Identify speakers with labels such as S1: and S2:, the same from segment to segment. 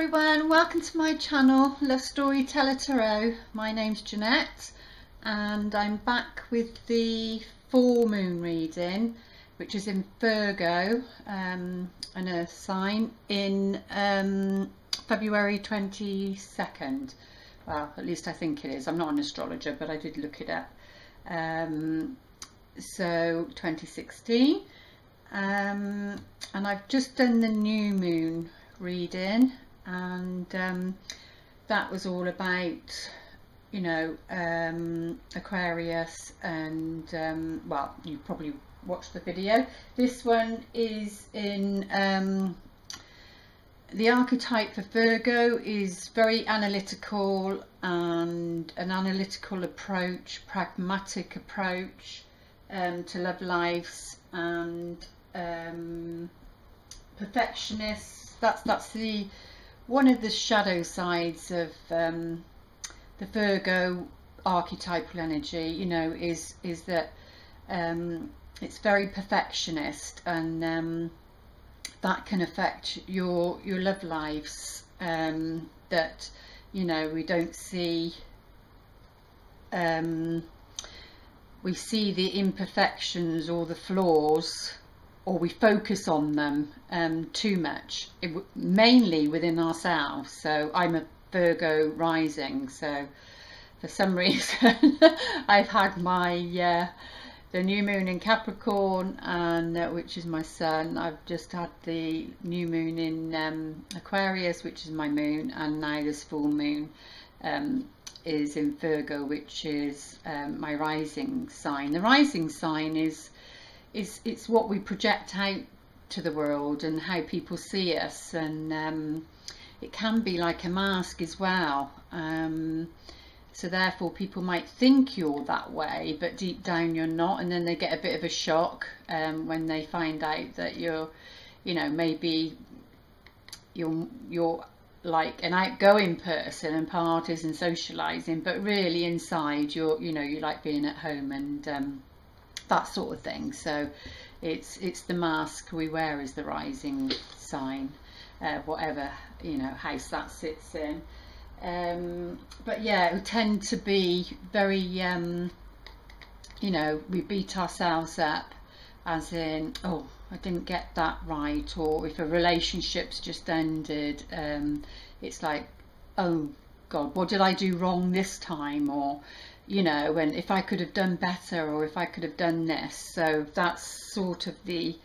S1: everyone, welcome to my channel, Love Storyteller Tarot. My name's Jeanette and I'm back with the full moon reading, which is in Virgo, an earth sign, in February 22nd. Well, at least I think it is. I'm not an astrologer, but I did look it up. So 2016, and I've just done the new moon reading, and that was all about, you know, Aquarius, and well, you probably watched the video. This one is in the archetype for Virgo is very analytical, and an analytical approach, pragmatic approach to love lives, and perfectionist. That's the one of the shadow sides of the Virgo archetypal energy, you know, is that it's very perfectionist, and that can affect your love lives, that, you know, we don't see, we see the imperfections or the flaws, or we focus on them too much, mainly within ourselves. So I'm a Virgo rising, so for some reason I've had my the new moon in Capricorn, and which is my sun. I've just had the new moon in Aquarius, which is my moon, and now this full moon is in Virgo, which is my rising sign. The rising sign is it's what we project out to the world and how people see us, and it can be like a mask as well. So therefore people might think you're that way, but deep down you're not, and then they get a bit of a shock when they find out that you're, you know, maybe you're like an outgoing person and parties and socializing, but really inside you're, you know, you like being at home and that sort of thing. So it's the mask we wear as the rising sign, whatever, you know, house that sits in. But yeah, we tend to be very you know, we beat ourselves up, as in, oh, I didn't get that right, or if a relationship's just ended, it's like, oh God, what did I do wrong this time? Or, you know, and if I could have done better, or if I could have done this. So that's sort of the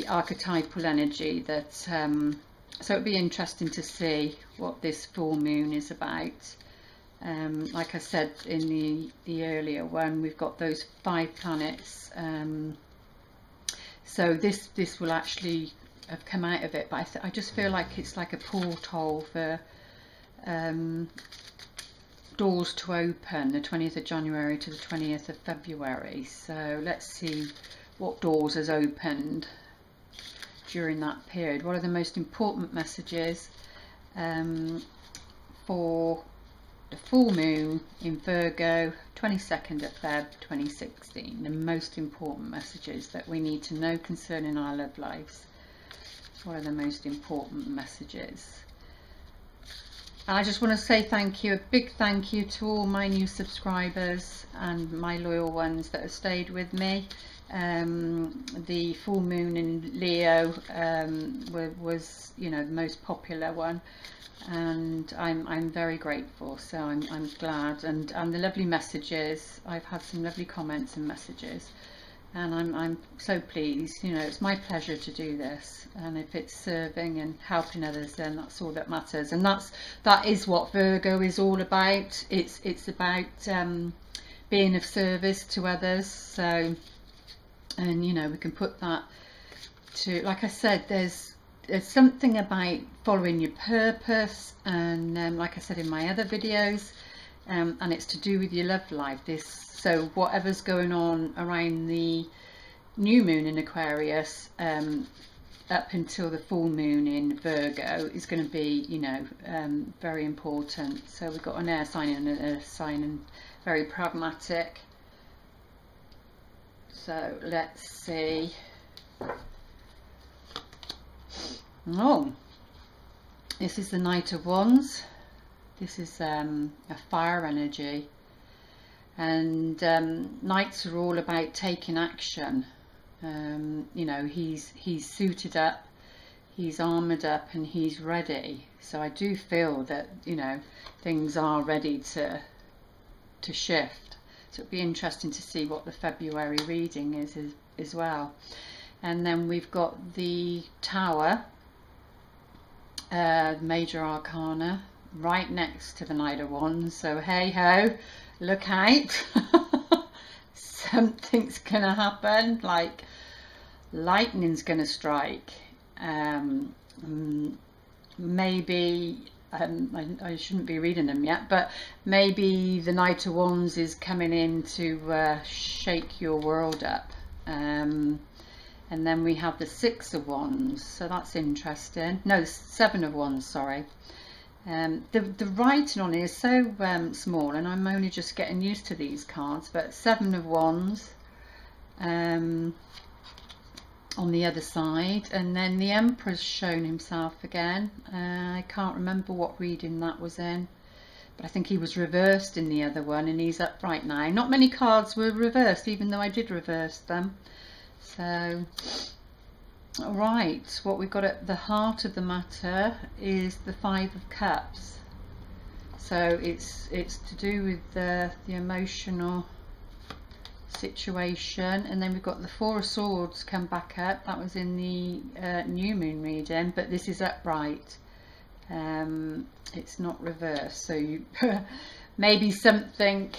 S1: archetypal energy that so it'd be interesting to see what this full moon is about. Like I said in the earlier one, we've got those 5 planets, so this will actually have come out of it, but I just feel like it's like a porthole for doors to open, the 20th of January to the 20th of February. So let's see what doors has opened during that period. What are the most important messages for the full moon in Virgo, 22nd of Feb 2016? The most important messages that we need to know concerning our love lives. What are the most important messages? And I just want to say thank you, a big thank you to all my new subscribers and my loyal ones that have stayed with me. The full moon in Leo was, you know, the most popular one, and I'm very grateful. So I'm glad, and the lovely messages. I've had some lovely comments and messages, and I'm so pleased. You know, it's my pleasure to do this, and if it's serving and helping others, then that's all that matters. And that is what Virgo is all about. It's about being of service to others. So, and you know, we can put that to, like I said, there's something about following your purpose, and like I said in my other videos, and it's to do with your love life. So whatever's going on around the new moon in Aquarius up until the full moon in Virgo is going to be, you know, very important. So we've got an air sign and an earth sign, and very pragmatic. So let's see. Oh, This is the Knight of Wands. This is a fire energy, and knights are all about taking action. You know, he's suited up, he's armoured up, and he's ready. So I do feel that, you know, things are ready to shift. So it'll be interesting to see what the February reading is as well. And then we've got the Tower, Major Arcana, right next to the Knight of Wands. So hey ho, look out. Something's gonna happen, like lightning's gonna strike. Maybe I shouldn't be reading them yet, but maybe the Knight of Wands is coming in to shake your world up. And then we have the Six of Wands, so that's interesting. No, Seven of Wands, sorry. The writing on it is so small, and I'm only just getting used to these cards, but Seven of Wands on the other side, and then the Emperor's shown himself again. I can't remember what reading that was in, but I think he was reversed in the other one, and he's upright now. Not many cards were reversed, even though I did reverse them. So, all right, what we've got at the heart of the matter is the Five of Cups. So it's to do with the emotional situation. And then we've got the Four of Swords come back up. That was in the new moon reading, but this is upright. It's not reversed. So you maybe something,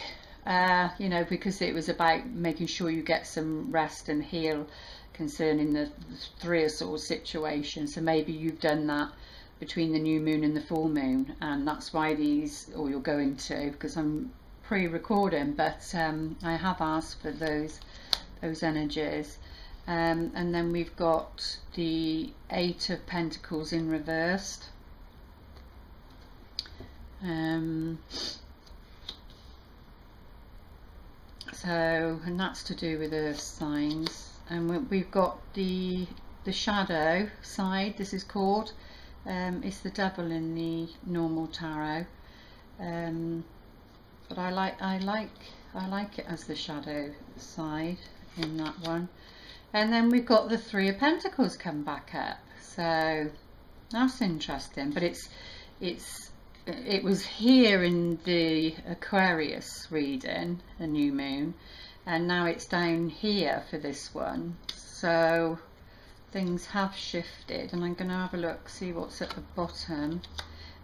S1: you know, because it was about making sure you get some rest and heal concerning the Three of Swords situation. So maybe you've done that between the new moon and the full moon, and that's why these, or you're going to, because I'm pre-recording, but I have asked for those energies. And then we've got the Eight of Pentacles in reversed. So, and that's to do with earth signs. And we've got the shadow side. This is called. It's the devil in the normal tarot. But I like it as the shadow side in that one. And then we've got the Three of Pentacles come back up. So that's interesting. But it was here in the Aquarius reading, the new moon, and now it's down here for this one. So things have shifted, and I'm going to have a look, see what's at the bottom.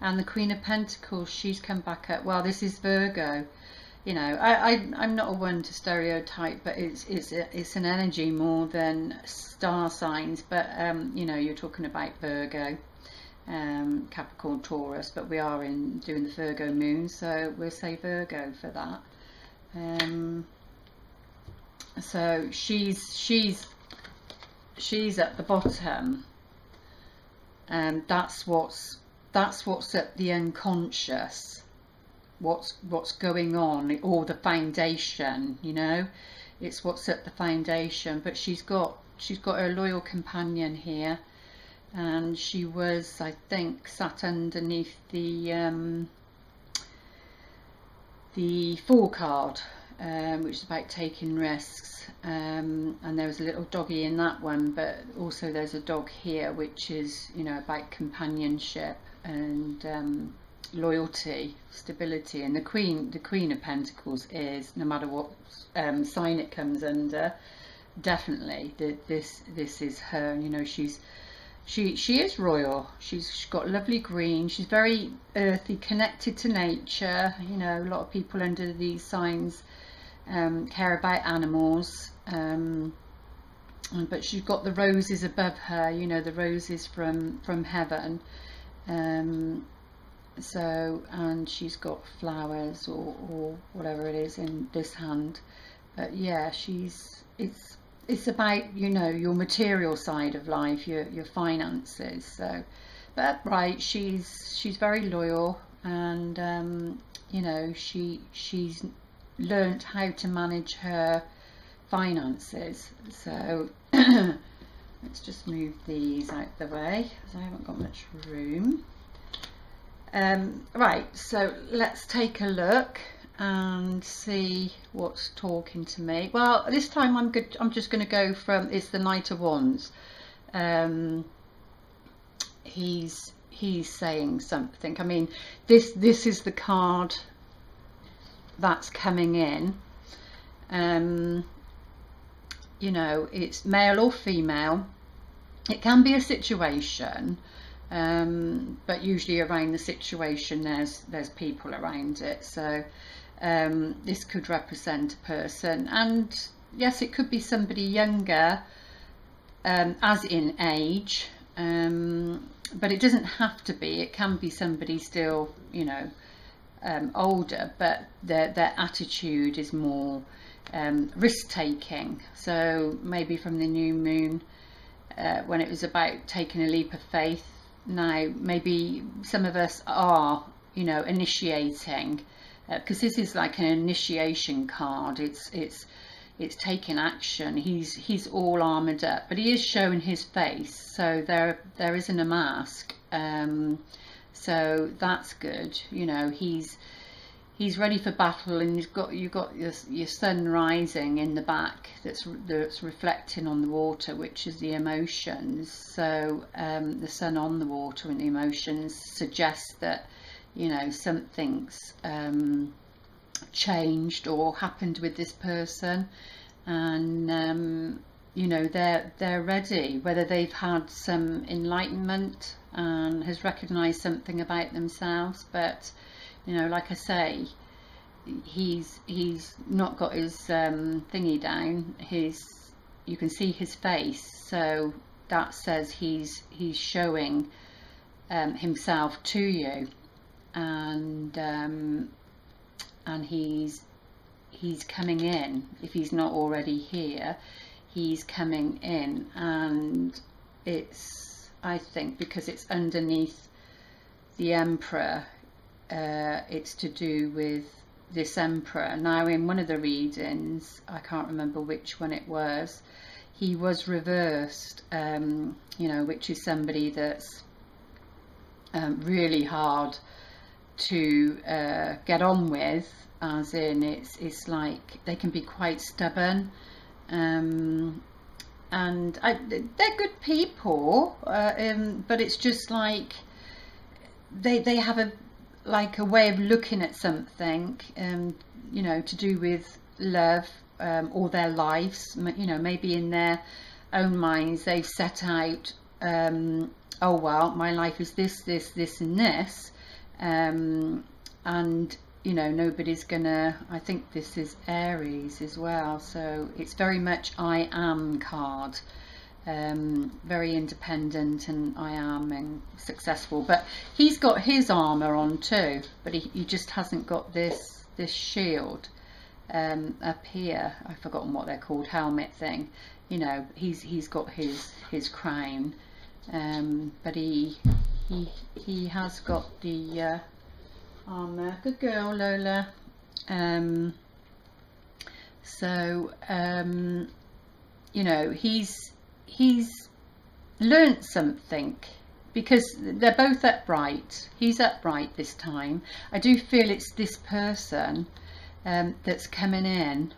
S1: And the Queen of Pentacles, she's come back up. Well, this is Virgo. You know, I'm not a one to stereotype, but it's an energy more than star signs. But you know, you're talking about Virgo, Capricorn, Taurus, but we are doing the Virgo moon, so we'll say Virgo for that. So she's at the bottom, and that's what's at the unconscious, what's going on, or the foundation. You know, it's what's at the foundation. But she's got her loyal companion here, and she was, I think, sat underneath the Fool card, which is about taking risks. And there was a little doggy in that one, but also there's a dog here, which is, you know, about companionship and loyalty, stability. And the Queen of Pentacles is, no matter what sign it comes under, definitely this is her. You know, she is royal. She's got lovely green. She's very earthy, connected to nature. You know, a lot of people under these signs care about animals, but she's got the roses above her, you know, the roses from heaven. So, and she's got flowers or whatever it is in this hand. But yeah, it's about, you know, your material side of life, your finances. So, but right, she's very loyal, and you know, she's learnt how to manage her finances. So let's just move these out the way, because I haven't got much room. Right, so let's take a look and see what's talking to me. Well, this time I'm just going to go from, it's the Knight of Wands. He's saying something. I mean, this is the card that's coming in. You know, it's male or female. It can be a situation, but usually around the situation there's people around it. So this could represent a person, and yes, it could be somebody younger, as in age, but it doesn't have to be. It can be somebody still, you know, older, but their attitude is more risk-taking. So maybe from the new moon, when it was about taking a leap of faith, now maybe some of us are, you know, initiating, because this is like an initiation card. It's taking action. He's all armored up, but he is showing his face, so there isn't a mask. So that's good. You know, he's ready for battle, and you've got your sun rising in the back that's reflecting on the water, which is the emotions. So the sun on the water and the emotions suggest that, you know, something's changed or happened with this person, and you know, they're ready, whether they've had some enlightenment and has recognized something about themselves. But you know, like I say, he's not got his thingy down. You can see his face, so that says he's showing himself to you, and he's coming in. If he's not already here, he's coming in, and it's, I think, because it's underneath the Emperor, it's to do with this Emperor. Now, in one of the readings, I can't remember which one it was, he was reversed, you know, which is somebody that's really hard to get on with, as in it's like they can be quite stubborn, and they're good people, but it's just like they have a way of looking at something, you know, to do with love, or their lives. You know, maybe in their own minds they've set out, oh well, my life is this, and this, and you know, nobody's gonna, I think this is Aries as well, so it's very much I am card. Very independent, and I am, and successful. But he's got his armor on too, but he just hasn't got this shield up here. I've forgotten what they're called, helmet thing. You know, he's got his crown, but he has got the armor. Good girl, Lola. So you know, he's learnt something, because they're both upright. He's upright this time. I do feel it's this person that's coming in,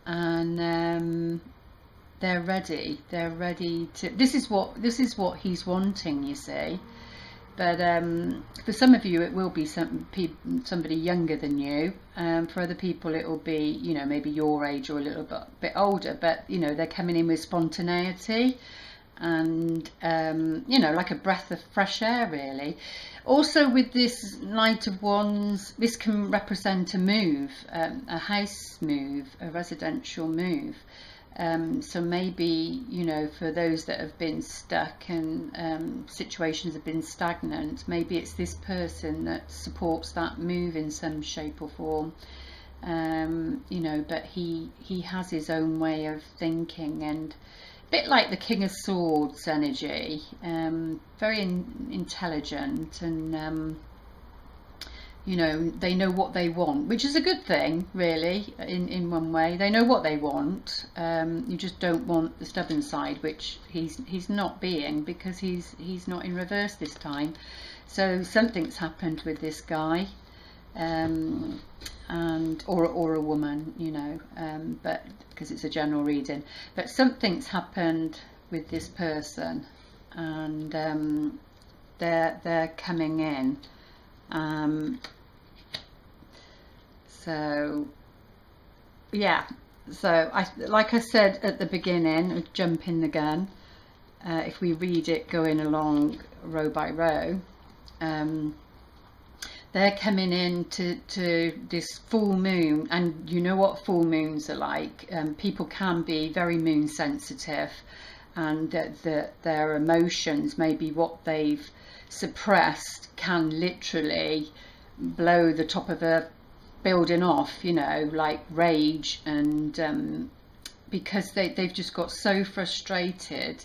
S1: and they're ready to, this is what he's wanting, you see. But for some of you it will be somebody younger than you, for other people it will be, you know, maybe your age or a little bit older, but you know, they're coming in with spontaneity, and you know, like a breath of fresh air, really. Also, with this Knight of Wands, this can represent a move, a house move, a residential move. So maybe, you know, for those that have been stuck and situations have been stagnant, maybe it's this person that supports that move in some shape or form. You know, but he has his own way of thinking, and a bit like the King of Swords energy, very intelligent, and You know, they know what they want, which is a good thing, really, in one way. They know what they want. You just don't want the stubborn side, which he's not being, because he's not in reverse this time. So something's happened with this guy, and or a woman, you know, but because it's a general reading. But something's happened with this person, and they're coming in. So yeah, so like I said at the beginning, jumping the gun, if we read it going along row by row, they're coming in to this full moon, and you know what full moons are like. People can be very moon sensitive, and their emotions, maybe what they've suppressed, can literally blow the top of a building off, you know, like rage, and because they've just got so frustrated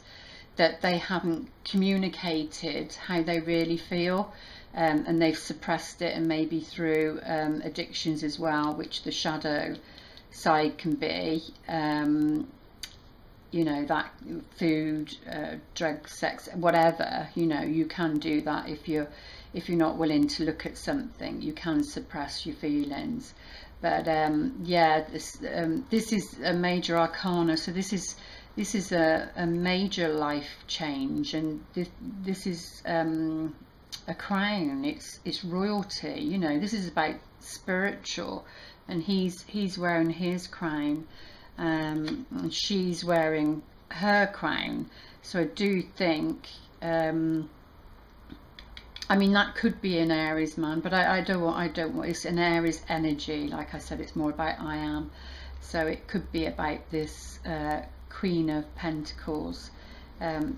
S1: that they haven't communicated how they really feel, and they've suppressed it, and maybe through addictions as well, which the shadow side can be, you know, that food, drugs, sex, whatever, you know, you can do that if you're not willing to look at something. You can suppress your feelings. But yeah, this is a major arcana, so this is a major life change, and this is a crown. It's royalty, you know. This is about spiritual, and he's wearing his crown, and she's wearing her crown. So I do think, I mean, that could be an Aries man, but I don't want, it's an Aries energy. Like I said, it's more about I am. So it could be about this Queen of Pentacles,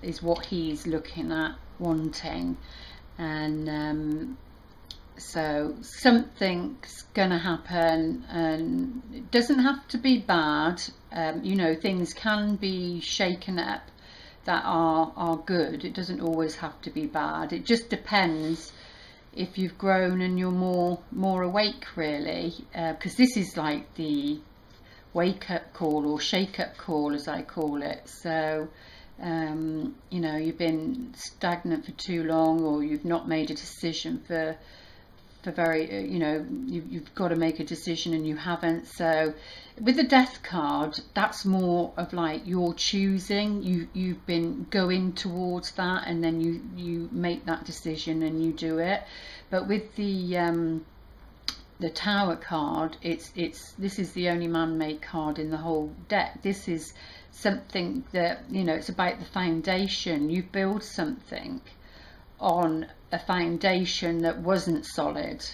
S1: is what he's looking at, wanting. And so something's gonna happen, and it doesn't have to be bad. You know, things can be shaken up that are good. It doesn't always have to be bad. It just depends if you've grown and you're more awake, really, because this is like the wake-up call, or shake-up call, as I call it. So you know, you've been stagnant for too long, or you've not made a decision for very, you know, you've got to make a decision and you haven't. So with the Death card, that's more of like you're choosing, you've been going towards that, and then you make that decision and you do it. But with the Tower card, this is the only man-made card in the whole deck. This is something that, you know, it's about the foundation. You build something on a foundation that wasn't solid,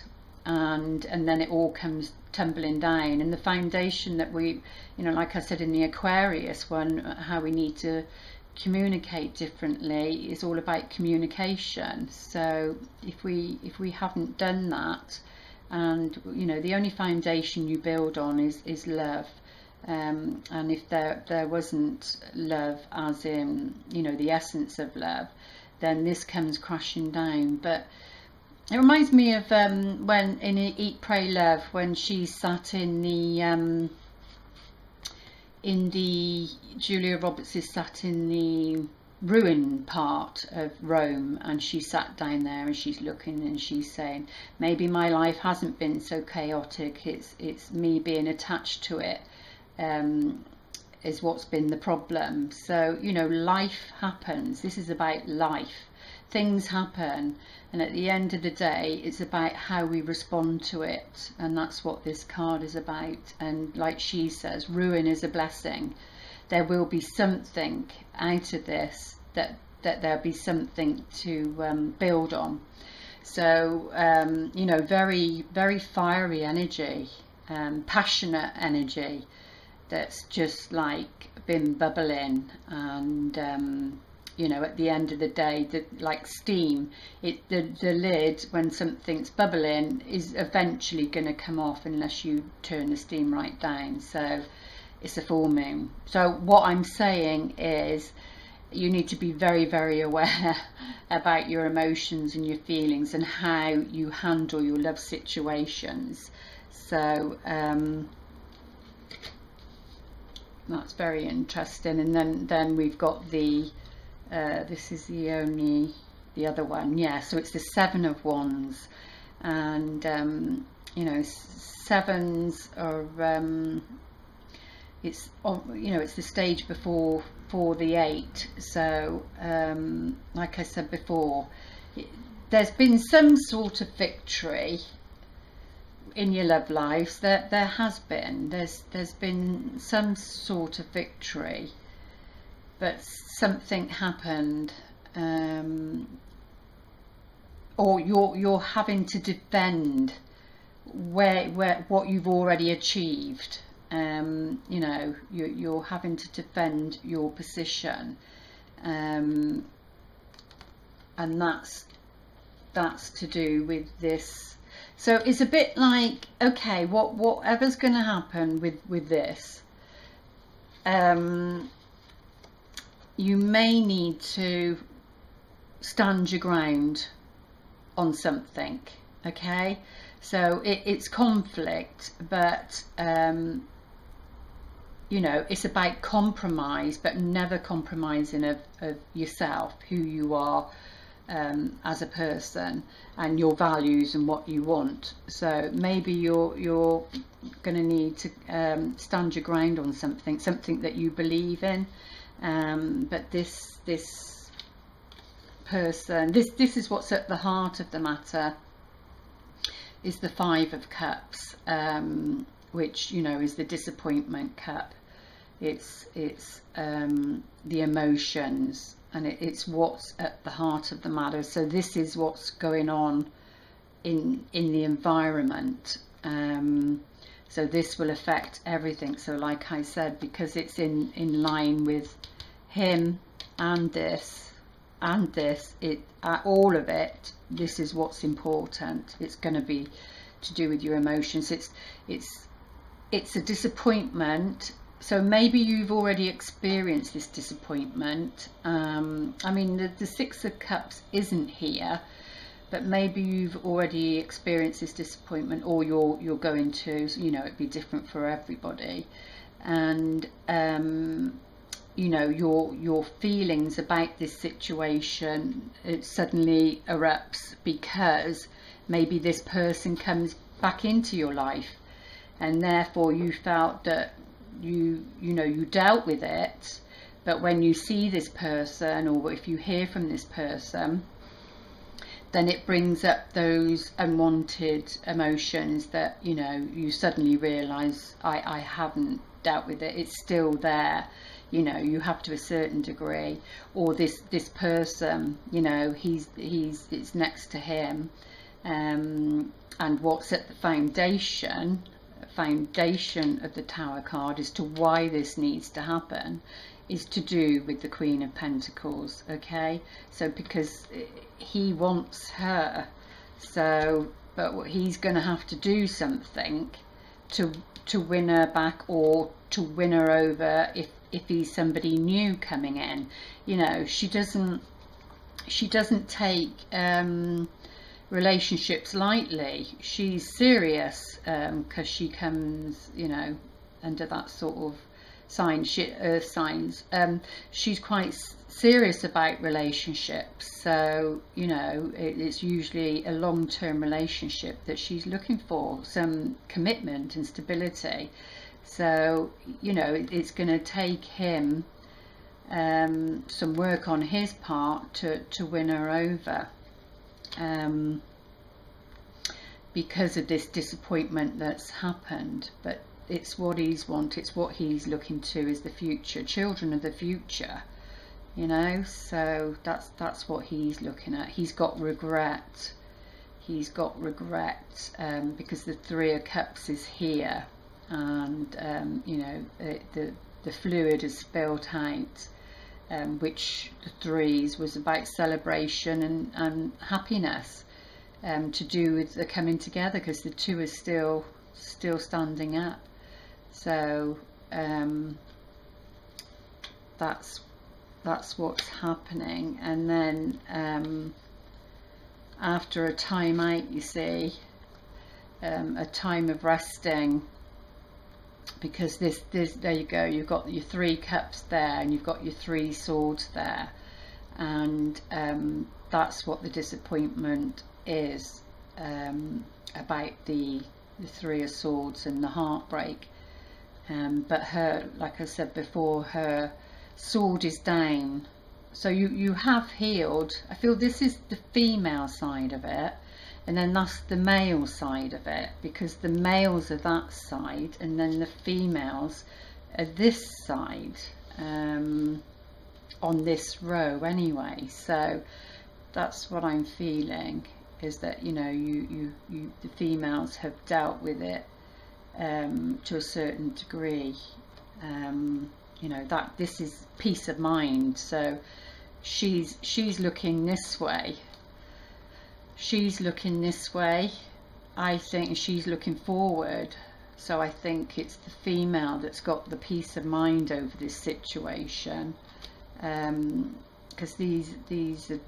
S1: and then it all comes tumbling down. And the foundation that we, you know, like I said in the Aquarius one, how we need to communicate differently, is all about communication. So if we haven't done that, and you know, the only foundation you build on is love, and if there wasn't love, as in, you know, the essence of love, then this comes crashing down. But it reminds me of when in Eat, Pray, Love, when she sat in the Julia Roberts is sat in the ruin part of Rome, and she sat down there and she's looking and she's saying, maybe my life hasn't been so chaotic, it's me being attached to it, is what's been the problem. So, you know, life happens. This is about life. Things happen, and at the end of the day, it's about how we respond to it, and that's what this card is about. And like she says, ruin is a blessing. There will be something out of this, that there'll be something to build on. So you know, very, very fiery energy, passionate energy, that's just like been bubbling. And you know, at the end of the day, like steam, the lid, when something's bubbling, is eventually going to come off unless you turn the steam right down. So it's a full moon. So what I'm saying is, you need to be very, very aware about your emotions and your feelings and how you handle your love situations. So that's very interesting. And then we've got the this is the other one, yeah. So it's the Seven of Wands, and you know, sevens are it's it's the stage before the 8. So like I said before, there's been some sort of victory in your love lives. There has been, there's been some sort of victory, but something happened, or you're having to defend what you've already achieved. You know, you're having to defend your position, and that's to do with this. So it's a bit like, okay, whatever's going to happen with this, you may need to stand your ground on something. Okay, so it's conflict, but you know, it's about compromise, but never compromising of yourself, who you are as a person, and your values and what you want. So maybe you're going to need to stand your ground on something that you believe in, but this person, this is what's at the heart of the matter, is the Five of Cups, which, you know, is the disappointment cup. It's the emotions, and it's what's at the heart of the matter. So this is what's going on in the environment. So this will affect everything. So like I said, because it's in line with him and this all of it, this is what's important. It's going to be to do with your emotions. It's a disappointment. So maybe you've already experienced this disappointment. I mean, the Six of Cups isn't here, but maybe you've already experienced this disappointment, or you're going to. So, you know, it'd be different for everybody. And you know, your feelings about this situation, it suddenly erupts because maybe this person comes back into your life, and therefore you felt that you dealt with it. But when you see this person, or if you hear from this person, then it brings up those unwanted emotions that, you know, you suddenly realize, I haven't dealt with it, it's still there. You know, you have to a certain degree. Or this person, you know, it's next to him, and what's at the foundation of the Tower card as to why this needs to happen is to do with the Queen of Pentacles. Okay, so because he wants her, so but he's going to have to do something to win her back, or to win her over if he's somebody new coming in. You know, she doesn't take relationships lightly. She's serious, because she comes, you know, under that sort of sign, earth signs. She's quite serious about relationships, so, you know, it's usually a long-term relationship that she's looking for, some commitment and stability. So, you know, it's going to take him some work on his part to win her over, because of this disappointment that's happened. But it's what he's wanted, it's what he's looking to, is the future, children of the future, you know. So that's what he's looking at. He's got regret, because the Three of Cups is here, and you know, the fluid is spilled out, which the threes was about celebration and happiness, to do with the coming together, because the two is still standing up. So that's that's what's happening. And then after a time out, you see, a time of resting, because this there you go, you've got your 3 cups there and you've got your 3 swords there, and that's what the disappointment is about the 3 of swords and the heartbreak. But her, like I said before, her sword is down, so you have healed. I feel this is the female side of it, and then that's the male side of it, because the males are that side and then the females are this side, on this row anyway. So that's what I'm feeling, is that, you know, the females have dealt with it to a certain degree. You know, that this is peace of mind. So she's looking this way. She's looking this way, I think. She's looking forward. So I think it's the female that's got the peace of mind over this situation, because these are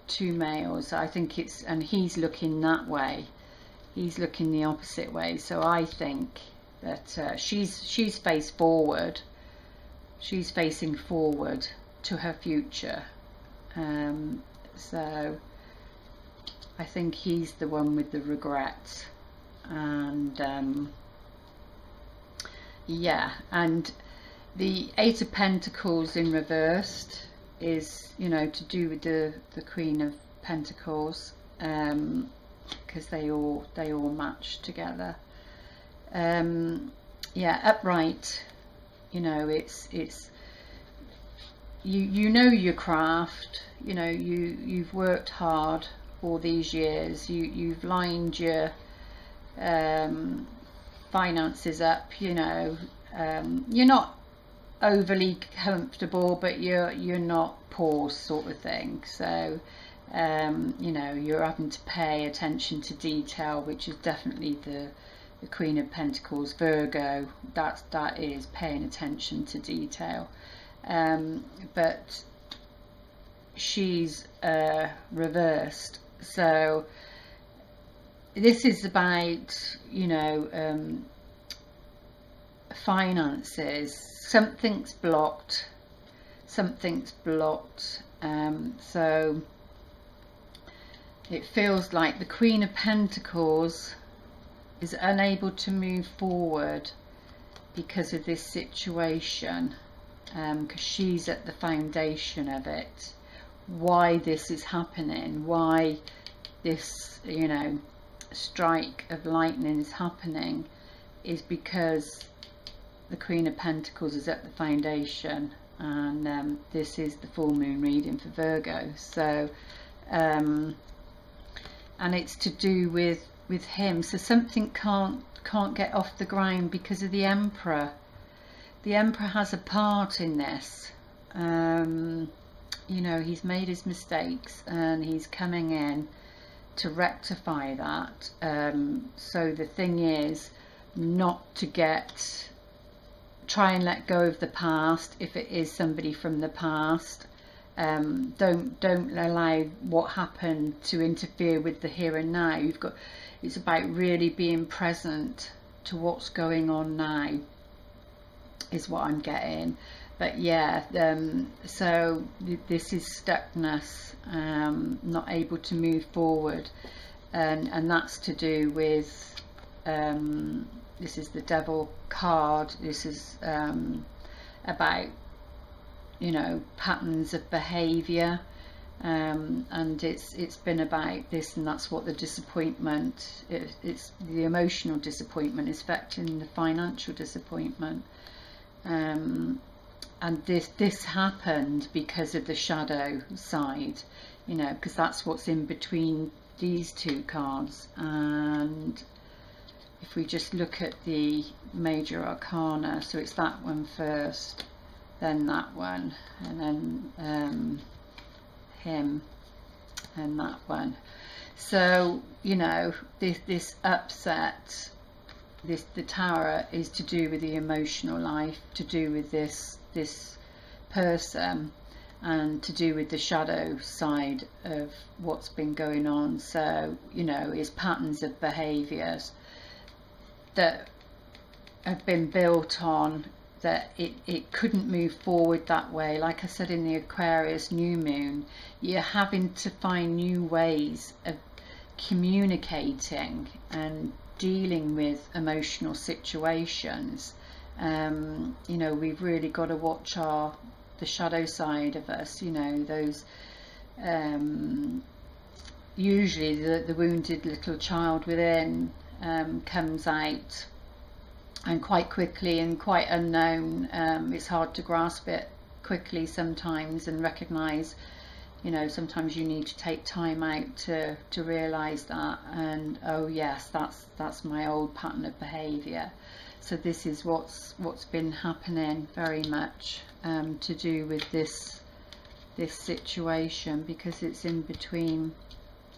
S1: 2 males. I think it's, and he's looking that way, he's looking the opposite way. So I think that she's faced forward, she's facing forward to her future. So I think he's the one with the regrets. And yeah, and the 8 of Pentacles in reversed is, you know, to do with the Queen of Pentacles, because they all match together. Yeah, upright, you know, it's you know your craft, you know, you've worked hard all these years, you've lined your finances up, you know, you're not overly comfortable, but you're not poor, sort of thing. So you know, you're having to pay attention to detail, which is definitely the Queen of Pentacles, Virgo. That is paying attention to detail. But she's reversed. So this is about, you know, finances. Something's blocked. Something's blocked. So it feels like the Queen of Pentacles is unable to move forward because of this situation, because she's at the foundation of it. Why this is happening, why this, you know, strike of lightning is happening, is because the Queen of Pentacles is at the foundation. And this is the full moon reading for Virgo. So and it's to do with him. So something can't get off the ground because of the Emperor. The Emperor has a part in this. You know, he's made his mistakes and he's coming in to rectify that. So the thing is not to try and let go of the past. If it is somebody from the past, don't allow what happened to interfere with the here and now. It's about really being present to what's going on now, is what I'm getting. But yeah, so this is stuckness, not able to move forward, and that's to do with this is the Devil card. This is about, you know, patterns of behavior, and it's been about this, and that's what the disappointment, it's the emotional disappointment is affecting the financial disappointment. And this happened because of the shadow side, you know, because that's what's in between these 2 cards. And if we just look at the major arcana, so it's that one first, then that one, and then him, and that one. So, you know, this upset, the Tower is to do with the emotional life, to do with this person, and to do with the shadow side of what's been going on. So, you know, it's patterns of behaviours that have been built on that it couldn't move forward that way. Like I said in the Aquarius new moon, you're having to find new ways of communicating and dealing with emotional situations. You know, we've really got to watch the shadow side of us, you know, those usually the wounded little child within comes out, and quite quickly and quite unknown. It's hard to grasp it quickly sometimes and recognize, you know, sometimes you need to take time out to realize that, and oh yes, that's my old pattern of behavior. So this is what's been happening very much to do with this situation, because it's in between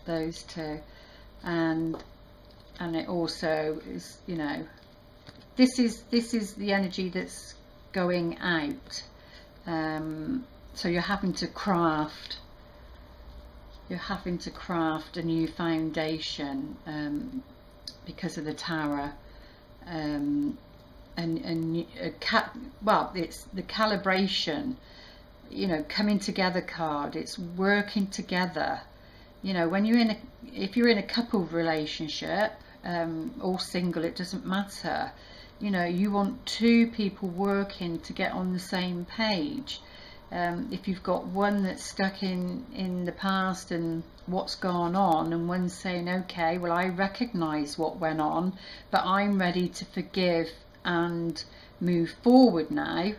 S1: those two, and it also is, you know, this is the energy that's going out. So you're having to craft a new foundation because of the Tower, well, it's the calibration, you know, coming together card. It's working together, you know, when if you're in a couple relationship, or single, it doesn't matter, you know, you want two people working to get on the same page. If you've got one that's stuck in the past and what's gone on, and one's saying, okay, well, I recognize what went on, but I'm ready to forgive and move forward now.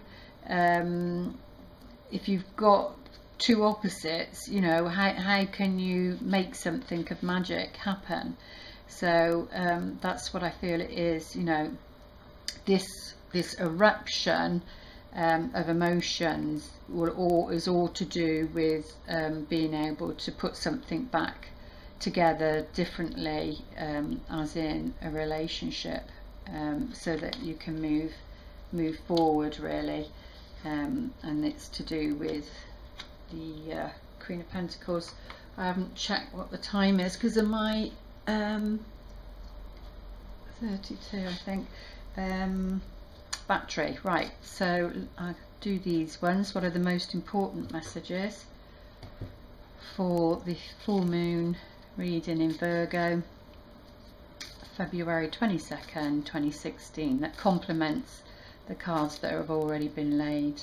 S1: If you've got two opposites, you know, how can you make something of magic happen? So that's what I feel it is, you know, this eruption of emotions is all to do with being able to put something back together differently, as in a relationship, so that you can move forward really, and it's to do with the Queen of Pentacles. I haven't checked what the time is because of my 32, I think, battery. Right, so I do these ones. What are the most important messages for the full moon reading in Virgo, February 22nd 2016, that complements the cards that have already been laid?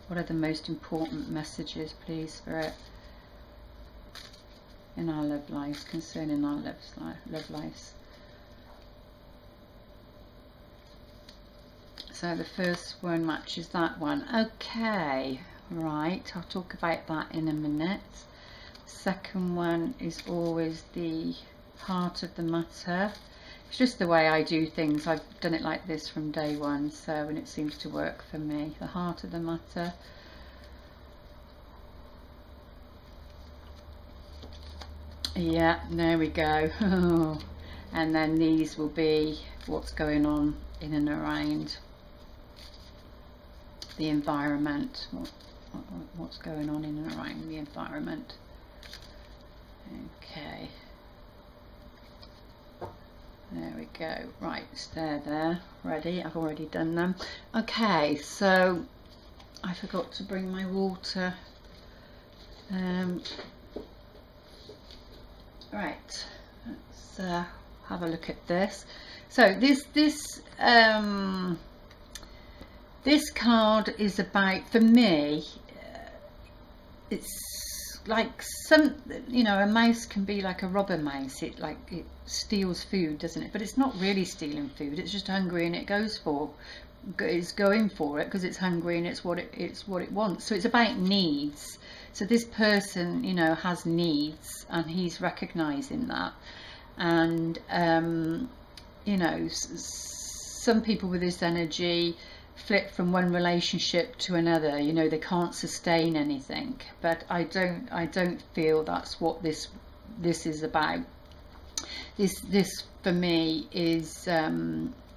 S1: What are the most important messages, please, Spirit, in our love lives, concerning our love lives? So the first one matches that one. Okay, right, I'll talk about that in a minute. Second one is always the heart of the matter. It's just the way I do things. I've done it like this from day one, so, and it seems to work for me. The heart of the matter. Yeah, there we go. And then these will be what's going on in and around the environment. What's going on in and around the environment. Okay. There we go. Right, it's there, ready. I've already done them. Okay, so I forgot to bring my water. Right, let's have a look at this. So this card is about, for me, it's like some, you know, a mouse can be like a robber mouse. It steals food, doesn't it? But it's not really stealing food. It's just hungry and it goes for, it's going for it because it's hungry and it's what it wants. So it's about needs. So this person, you know, has needs, and he's recognizing that. And you know, some people with this energy flip from one relationship to another. You know, they can't sustain anything. But I don't feel that's what this is about. This for me is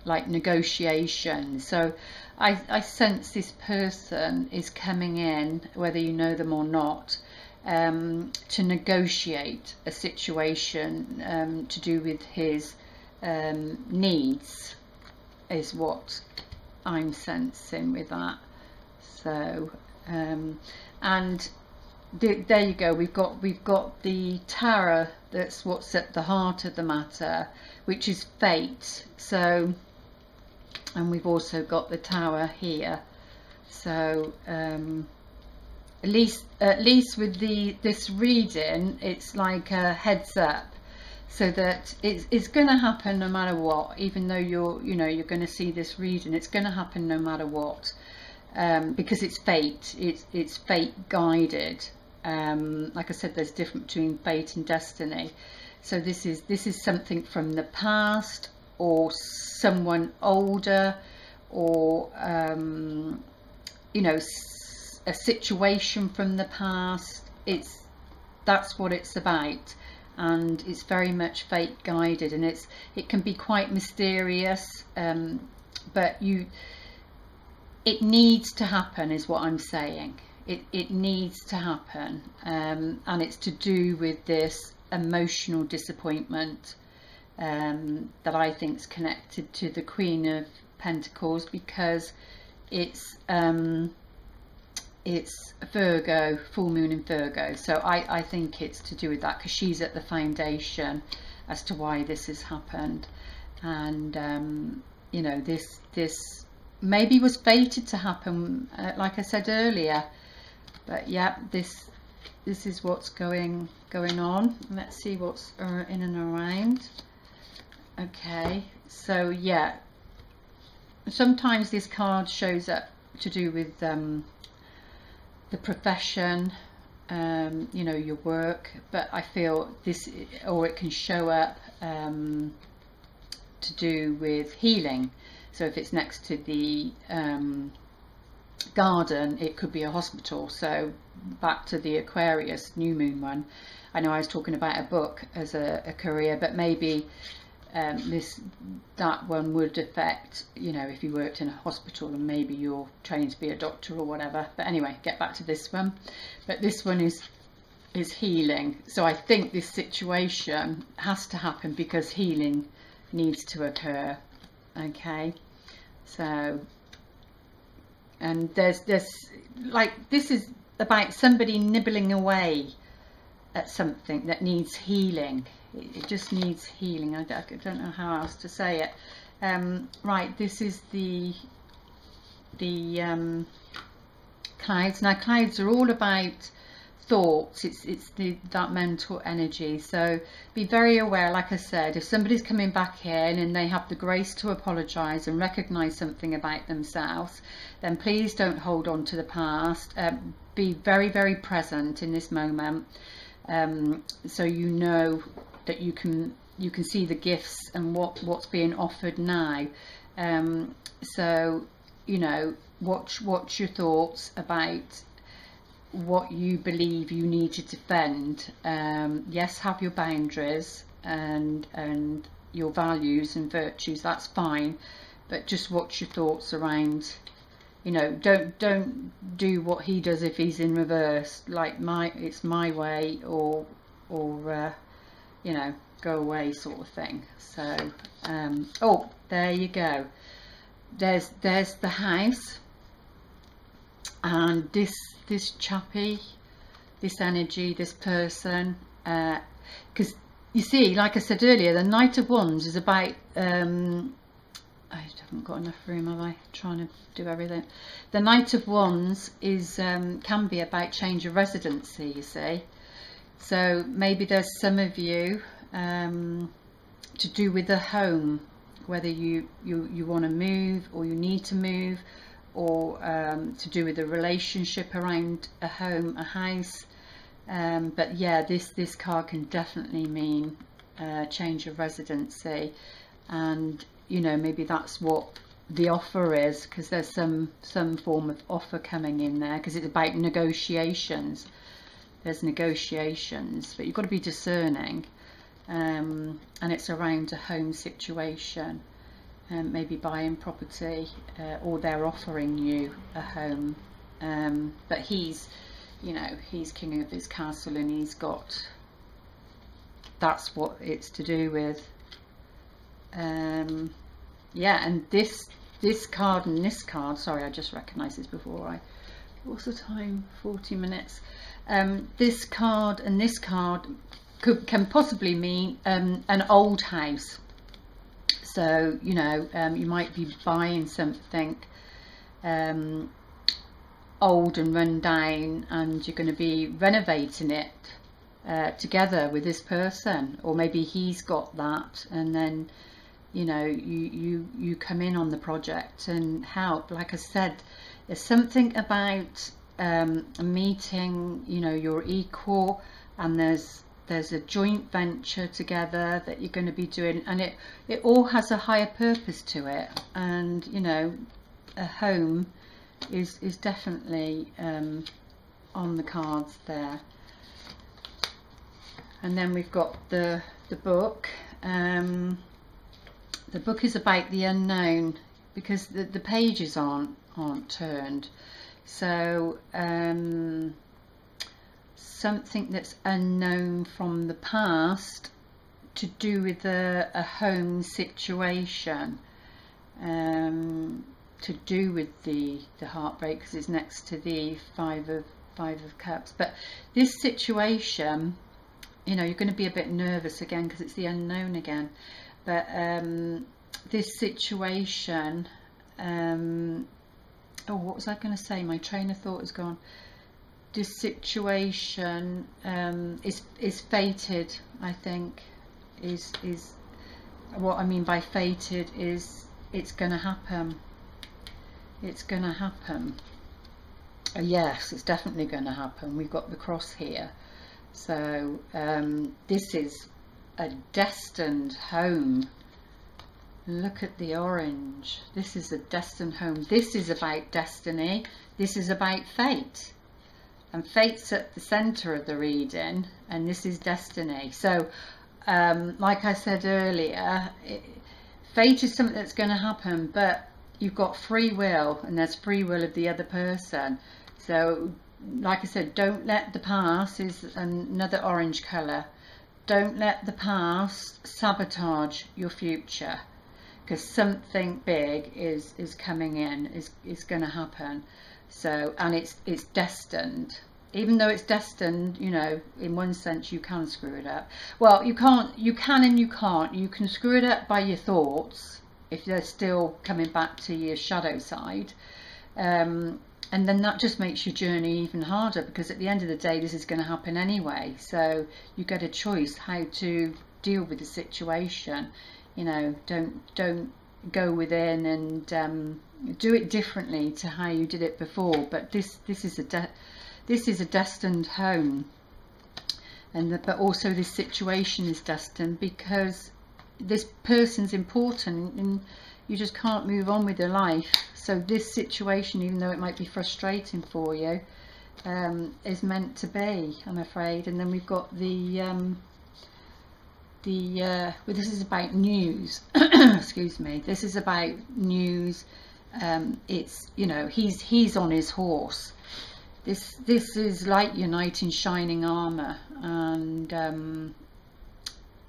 S1: like negotiation. So I sense this person is coming in, whether you know them or not, to negotiate a situation to do with his needs, is what I'm sensing with that. So and there you go, we've got the Tower, that's what's at the heart of the matter, which is fate. So, and we've also got the Tower here. So at least with this reading, it's like a heads up, so that it's going to happen no matter what. Even though you're going to see this reading, it's going to happen no matter what, because it's fate. It's fate guided. Like I said, there's difference between fate and destiny. So this is something from the past, or someone older, or you know, a situation from the past. That's what it's about, and it's very much fate guided, and it can be quite mysterious, but it needs to happen, is what I'm saying. It needs to happen, and it's to do with this emotional disappointment that I think is connected to the Queen of Pentacles, because it's Virgo, full moon in Virgo. So I think it's to do with that, because she's at the foundation as to why this has happened. And you know, this maybe was fated to happen, like I said earlier. But yeah, this is what's going on. Let's see what's in and around. Okay, so yeah, sometimes this card shows up to do with the profession, you know, your work, but I feel this, or it can show up to do with healing. So if it's next to the garden, it could be a hospital. So back to the Aquarius new moon one, I know I was talking about a book as a career, but maybe that one would affect, you know, if you worked in a hospital and maybe you're trained to be a doctor or whatever. But anyway, get back to this one. But this one is healing. So I think this situation has to happen because healing needs to occur. Okay, so, and there's like, this is about somebody nibbling away at something that needs healing. It just needs healing. I don't know how else to say it. Right, this is the clouds. Now clouds are all about thoughts. It's that mental energy. So be very aware, like I said, if somebody's coming back in and they have the grace to apologize and recognize something about themselves, then please don't hold on to the past. Be very, very present in this moment, so you know that you can see the gifts and what's being offered now. So, you know, watch your thoughts about what you believe you need to defend. Yes, have your boundaries and your values and virtues, that's fine, but just watch your thoughts around, you know, don't do what he does if he's in reverse, like it's my way, or you know, go away sort of thing. So oh, there you go, there's the house, and this chappie, this energy, this person, because you see, like I said earlier, the Knight of Wands is about I haven't got enough room, have I? Trying to do everything. The Knight of Wands is can be about change of residency, you see. So maybe there's some of you to do with a home, whether you want to move or you need to move, or to do with a relationship around a home, a house. But yeah, this card can definitely mean change of residency, and you know, maybe that's what the offer is, because there's some form of offer coming in there, because it's about negotiations. There's negotiations, but you've got to be discerning, and it's around a home situation. maybe buying property, or they're offering you a home, but he's, you know, he's king of his castle, and he's got, that's what it's to do with. Yeah, and this card and this card, sorry, I just recognised this before what's the time? 40 minutes. This card and this card can possibly mean an old house. So, you know, you might be buying something old and run down, and you're going to be renovating it together with this person, or maybe he's got that, and then, you know, you come in on the project and help. Like I said, there's something about meeting, you know, your equal, and there's a joint venture together that you're going to be doing, and it all has a higher purpose to it. And, you know, a home is definitely on the cards there. And then we've got the book. The book is about the unknown, because the pages aren't turned. So something that's unknown from the past, to do with a home situation, to do with the heartbreak, because it's next to the five of cups. But this situation, you know, you're going to be a bit nervous again because it's the unknown again. But this situation, oh, what was I going to say? My train of thought is gone. This situation is fated, I think. Is what I mean by fated is it's going to happen. It's going to happen. Yes, it's definitely going to happen. We've got the cross here. So this is a destined home. Look at the orange. This is a destined home. This is about destiny. This is about fate. And fate's at the centre of the reading, and this is destiny. So like I said earlier, fate is something that's going to happen, but you've got free will, and there's free will of the other person. So like I said, don't let the past, is another orange colour, don't let the past sabotage your future, because something big is coming in, is going to happen. So, and it's destined. Even though it's destined, you know, in one sense you can screw it up. Well, you can and you can't. You can screw it up by your thoughts, if they're still coming back to your shadow side. And then that just makes your journey even harder, because at the end of the day this is going to happen anyway. So you get a choice how to deal with the situation. You know, don't go within and do it differently to how you did it before. But this is a destined home, and but also this situation is destined, because this person's important and you just can't move on with your life. So this situation, even though it might be frustrating for you, is meant to be, I'm afraid. And then we've got well, this is about news. Excuse me. This is about news. It's, you know, he's on his horse. This is like your knight in shining armor, and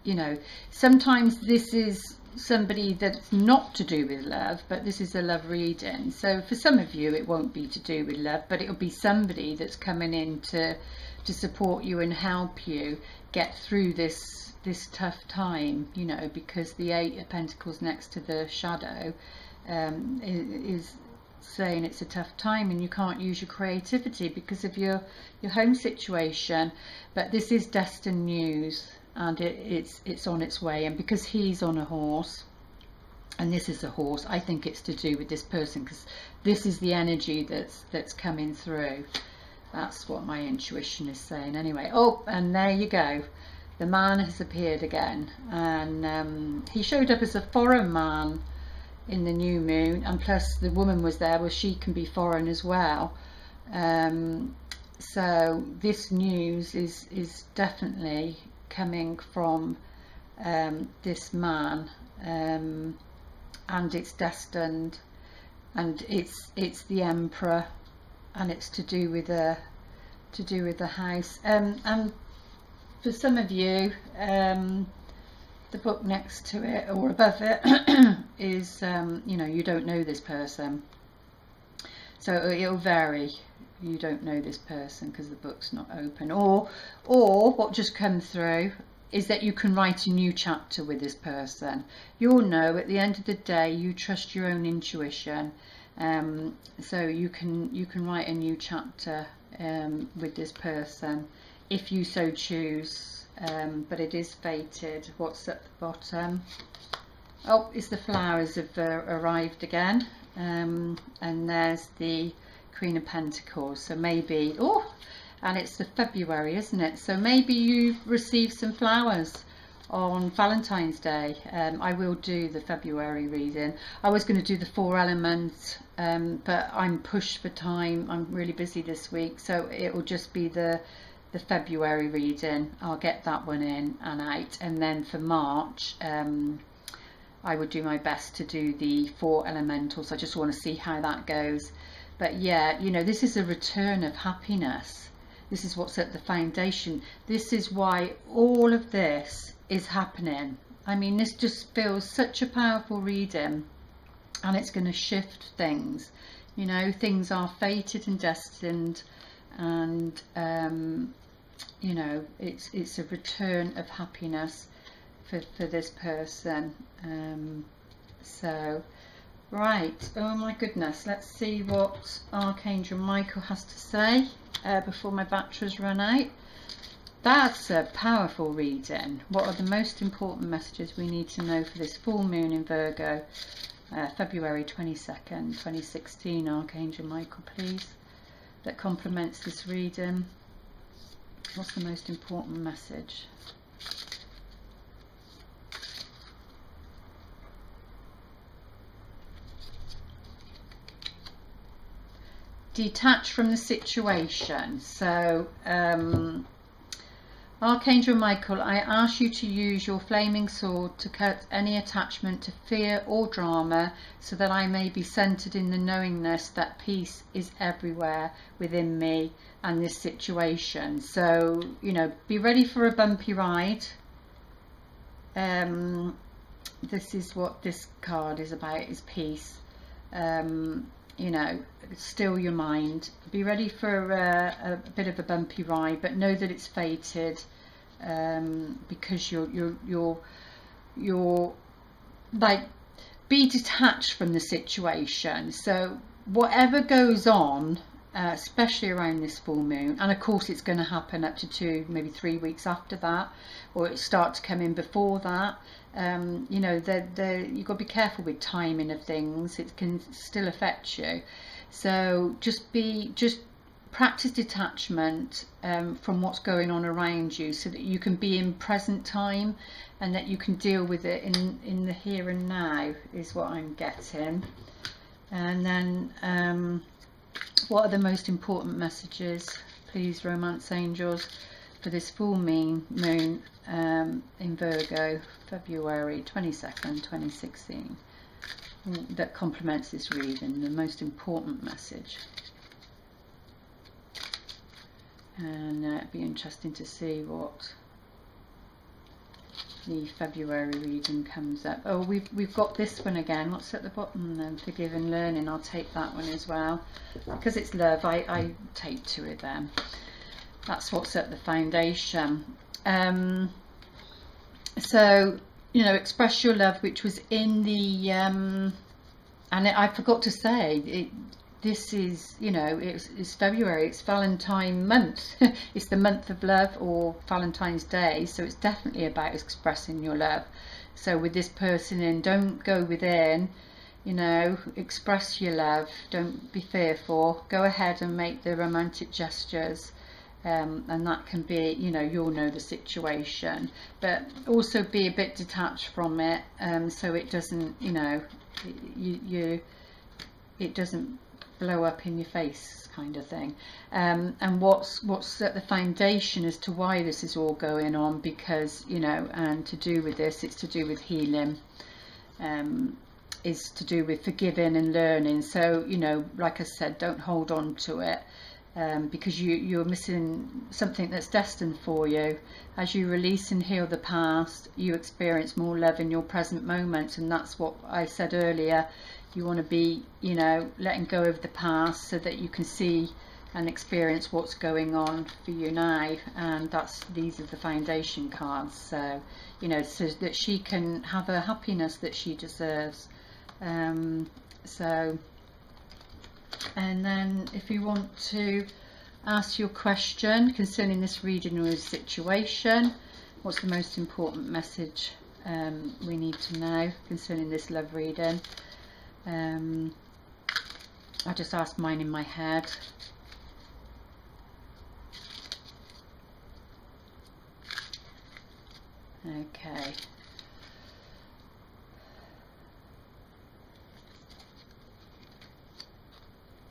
S1: you know, sometimes this is somebody that's not to do with love, but this is a love reading. So for some of you it won't be to do with love, but it'll be somebody that's coming in to support you and help you get through this tough time, you know, because the Eight of Pentacles next to the shadow is saying it's a tough time and you can't use your creativity because of your home situation. But this is destined news, and it's on its way. And because he's on a horse and this is a horse, I think it's to do with this person, because this is the energy that's coming through. That's what my intuition is saying anyway. Oh, and there you go, the man has appeared again, and he showed up as a foreign man in the new moon, and plus the woman was there, well, she can be foreign as well. So this news is definitely coming from this man, and it's destined, and it's the Emperor, and it's to do with the house. And for some of you, the book next to it or above it is you know, you don't know this person, so it'll vary. You don't know this person because the book's not open, or what just come through is that you can write a new chapter with this person. You'll know at the end of the day, you trust your own intuition, so you can write a new chapter with this person if you so choose, but it is fated. What's at the bottom? Oh, it's the flowers have arrived again, and there's the Queen of Pentacles. So maybe, oh, and it's the February, isn't it? So maybe you've received some flowers on Valentine's Day. I will do the February reading. I was going to do the 4 elements, but I'm pushed for time. I'm really busy this week, so it will just be the February reading. I'll get that one in and out, and then for March I would do my best to do the 4 elementals. I just want to see how that goes. But yeah, you know, this is a return of happiness. This is what's at the foundation. This is why all of this is happening. I mean, this just feels such a powerful reading, and it's going to shift things. You know, things are fated and destined, and you know, it's a return of happiness for this person. So right, oh my goodness, let's see what Archangel Michael has to say before my batteries run out. That's a powerful reading. What are the most important messages we need to know for this full moon in Virgo, February 22nd, 2016? Archangel Michael, please, that complements this reading. What's the most important message? Detach from the situation. So Archangel Michael, I ask you to use your flaming sword to cut any attachment to fear or drama, so that I may be centered in the knowingness that peace is everywhere within me and this situation. So, you know, be ready for a bumpy ride. This is what this card is about, is peace. You know, still your mind. Be ready for a bit of a bumpy ride, but know that it's fated, because you're like, be detached from the situation. So whatever goes on, especially around this full moon, and of course it's going to happen up to 2, maybe 3 weeks after that, or it starts to come in before that. You know, you've got to be careful with timing of things. It can still affect you. So just practice detachment from what's going on around you, so that you can be in present time, and that you can deal with it in the here and now, is what I'm getting. And then what are the most important messages, please, romance angels, for this full moon in Virgo, February 22nd, 2016, that complements this reading, the most important message? And it'd be interesting to see what the February reading comes up. Oh, we've got this one again. What's at the bottom then? Forgive and learning. I'll take that one as well, because it's love. I take 2 of them. That's what's at the foundation. So, you know, express your love, which was in the and I forgot to say, this is, you know, it's February, it's Valentine month. It's the month of love, or Valentine's Day, so it's definitely about expressing your love. So with this person in, don't go within, you know, express your love, don't be fearful, go ahead and make the romantic gestures. And that can be, you know, you'll know the situation, but also be a bit detached from it, so it doesn't, you know, it doesn't blow up in your face, kind of thing. And what's at the foundation as to why this is all going on, because, you know, and to do with this, it's to do with healing. is to do with forgiving and learning. So, you know, like I said, don't hold on to it, because you're missing something that's destined for you. As you release and heal the past, you experience more love in your present moment. And that's what I said earlier. You want to be, you know, letting go of the past so that you can see and experience what's going on for you now. And these are the foundation cards. So, you know, so that she can have a happiness that she deserves. So, and then if you want to ask your question concerning this reading or situation, what's the most important message we need to know concerning this love reading? I just asked mine in my head. Okay.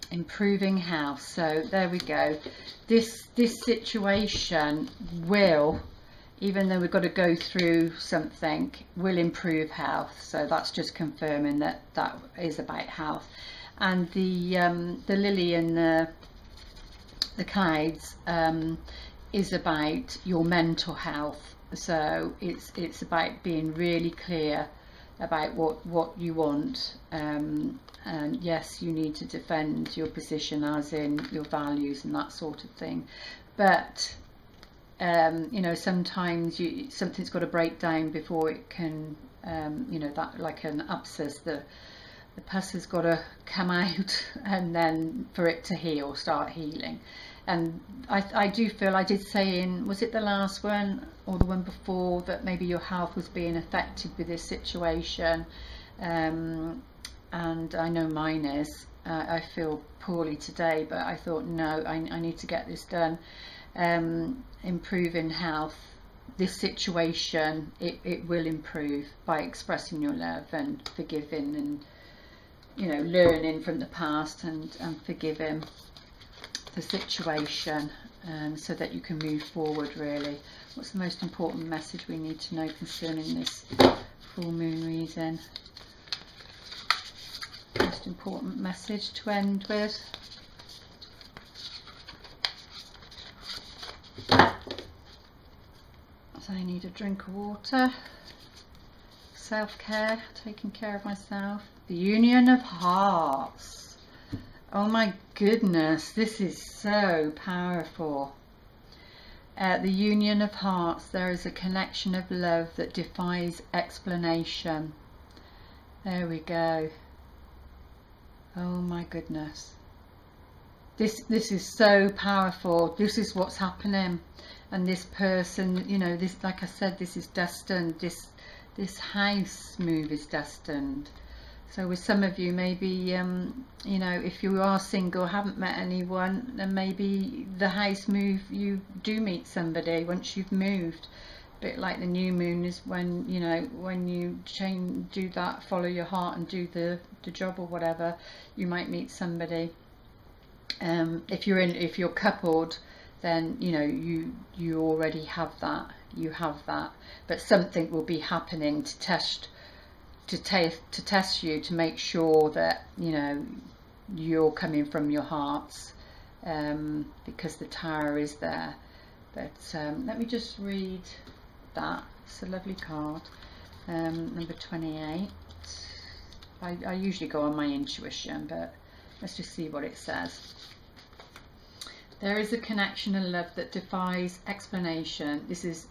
S1: Improving health. So there we go. This situation will, even though we've got to go through something, will improve health. So that's just confirming that that is about health. And the lily and the clouds is about your mental health. So it's about being really clear about what you want, and yes, you need to defend your position, as in your values and that sort of thing. But you know, sometimes something's got to break down before it can, you know, that like an abscess, the pus has got to come out, and then for it to start healing. And I do feel, I did say was it the last one or the one before, that maybe your health was being affected with this situation, and I know mine is. I feel poorly today, but I thought, no, I need to get this done. Improving health, this situation, it will improve by expressing your love and forgiving, and, you know, learning from the past and forgiving the situation, so that you can move forward. Really, what's the most important message we need to know concerning this full moon reading? Most important message to end with. So I need a drink of water. Self-care, taking care of myself. The Union of Hearts. Oh my goodness, this is so powerful. The Union of Hearts, there is a connection of love that defies explanation. There we go. Oh my goodness. This is so powerful. This is what's happening. And this person, you know, this, like I said, this is destined. This house move is destined. So with some of you, maybe, you know, if you are single, haven't met anyone, then maybe the house move, you do meet somebody once you've moved. A bit like the new moon is when, you know, when you do that, follow your heart and do the job or whatever, you might meet somebody. If you're coupled, then, you know, you already have that. You have that. But something will be happening to test you, to make sure that, you know, you're coming from your hearts, because the Tower is there. But let me just read that. It's a lovely card, number 28. I usually go on my intuition, but let's just see what it says. There is a connection and love that defies explanation. This is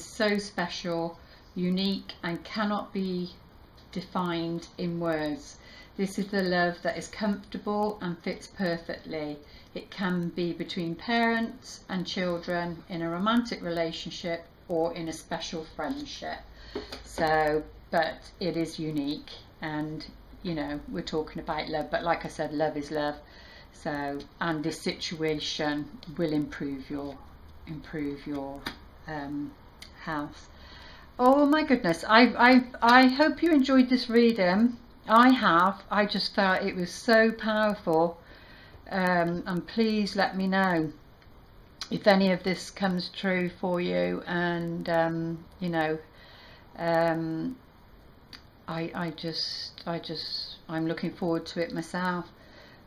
S1: so special, unique, and cannot be defined in words. This is the love that is comfortable and fits perfectly. It can be between parents and children, in a romantic relationship, or in a special friendship. So, but it is unique, and, you know, we're talking about love, but like I said, love is love. So, and this situation will improve your health. Oh my goodness, I hope you enjoyed this reading. I have. I just felt it was so powerful, and please let me know if any of this comes true for you, and you know, I'm looking forward to it myself,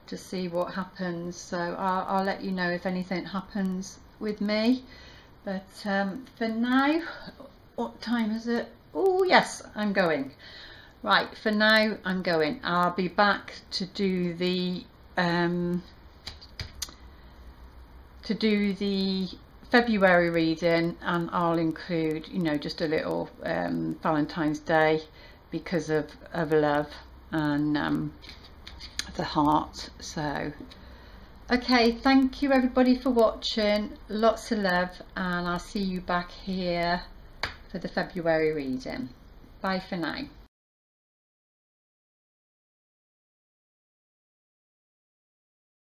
S1: to see what happens. So I'll let you know if anything happens with me. But for now, what time is it? Oh yes, I'm going. Right, for now I'm going. I'll be back to do the February reading, and I'll include, you know, just a little Valentine's Day because of love and the heart. So okay, thank you everybody for watching, lots of love, and I'll see you back here for the February reading. Bye for now.